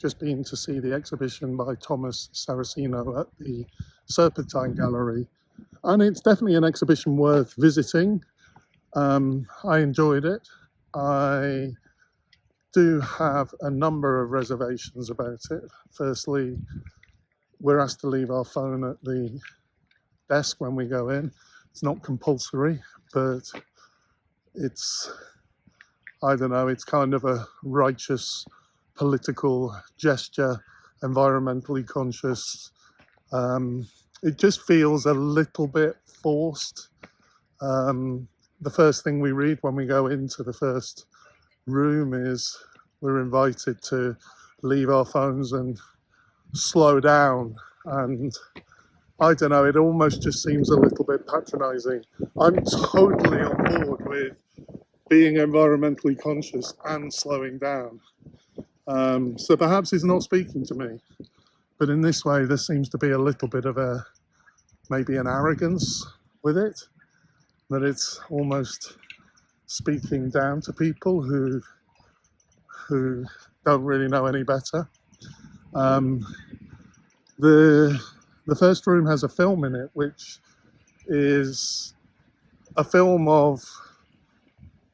just been to see the exhibition by Tomás Saraceno at the Serpentine Gallery, and it's definitely an exhibition worth visiting. I enjoyed it. I do have a number of reservations about it. Firstly, we're asked to leave our phone at the desk when we go in. It's not compulsory, but it's, I don't know, it's kind of a righteous political gesture, environmentally conscious. It just feels a little bit forced. The first thing we read when we go into the first room is we're invited to leave our phones and slow down. And I don't know, it almost just seems a little bit patronizing. I'm totally on board with being environmentally conscious and slowing down. So perhaps it's not speaking to me, but in this way, there seems to be a little bit of maybe an arrogance with it, that it's almost speaking down to people who don't really know any better. The first room has a film in it, which is a film of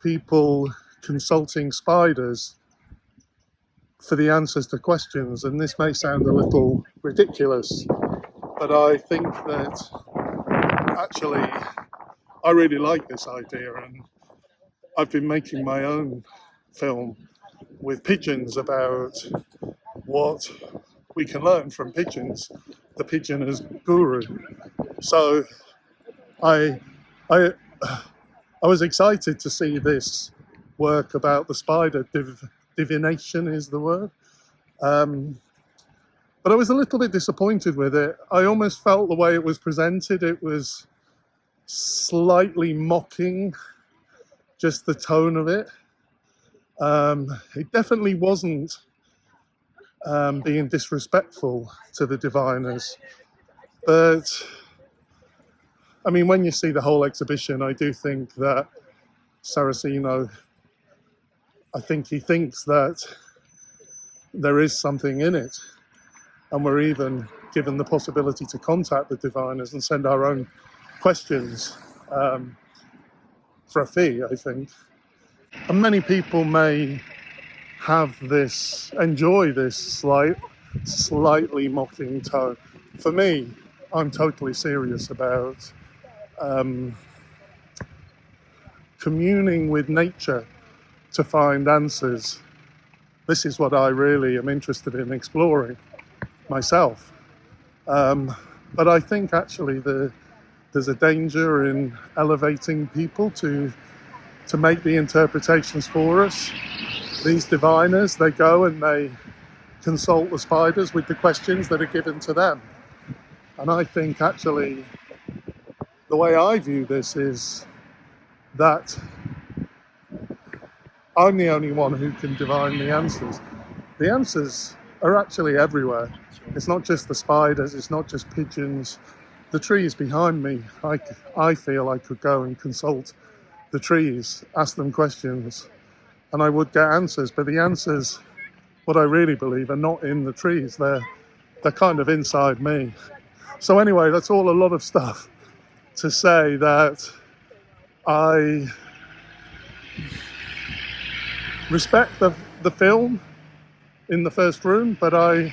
people consulting spiders for the answers to questions, and this may sound a little ridiculous, but I think that actually I really like this idea, and I've been making my own film with pigeons about what we can learn from pigeons, the pigeon as guru. So I was excited to see this work about the spider. Divination is the word. But I was a little bit disappointed with it. I almost felt the way it was presented, it was slightly mocking, just the tone of it. It definitely wasn't being disrespectful to the diviners. But, I mean, when you see the whole exhibition, I do think that Saraceno, I think he thinks that there is something in it. And we're even given the possibility to contact the diviners and send our own questions for a fee, I think. And many people may enjoy this slightly mocking tone. For me, I'm totally serious about communing with nature to find answers. This is what I really am interested in exploring myself. But I think actually there's a danger in elevating people to make the interpretations for us. These diviners, they go and they consult the spiders with the questions that are given to them. And I think actually the way I view this is that I'm the only one who can divine the answers. The answers are actually everywhere. It's not just the spiders, it's not just pigeons. The trees behind me, I feel I could go and consult the trees, ask them questions, and I would get answers. But the answers, what I really believe, are not in the trees. They're kind of inside me. So anyway, that's all a lot of stuff to say that I respect the film in the first room, but I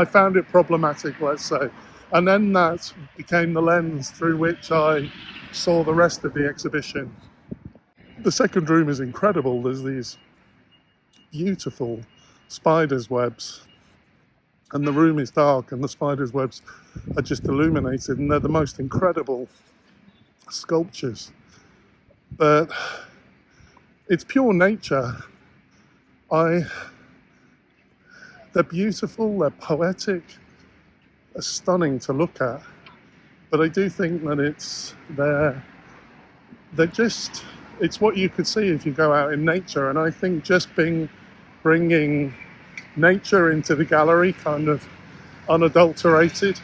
found it problematic, let's say. And then that became the lens through which I saw the rest of the exhibition. The second room is incredible. There's these beautiful spiders' webs, and the room is dark, and the spiders' webs are just illuminated, and they're the most incredible sculptures. But it's pure nature. They're beautiful, they're poetic, they're stunning to look at. But I do think that it's what you could see if you go out in nature. And I think just bringing nature into the gallery, kind of unadulterated,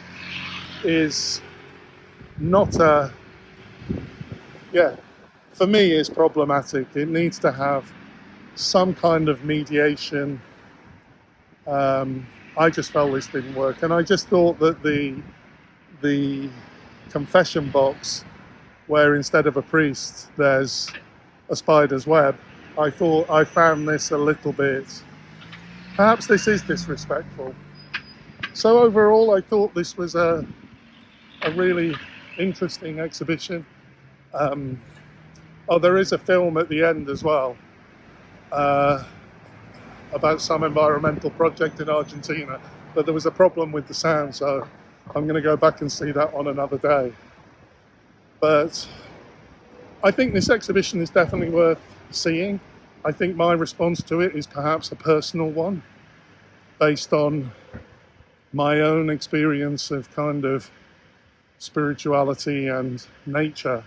is not for me is problematic. It needs to have some kind of mediation I just felt this didn't work, and I just thought that the confession box, where instead of a priest there's a spider's web, I found this a little bit, perhaps this is disrespectful. So overall, I thought this was a really interesting exhibition. Oh, there is a film at the end as well, about some environmental project in Argentina, but there was a problem with the sound, so I'm going to go back and see that on another day. But I think this exhibition is definitely worth seeing. I think my response to it is perhaps a personal one, based on my own experience of kind of spirituality and nature.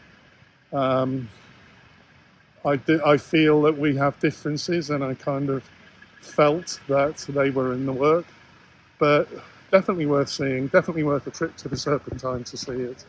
I feel that we have differences, and I kind of felt that they were in the work, but definitely worth seeing, definitely worth a trip to the Serpentine to see it.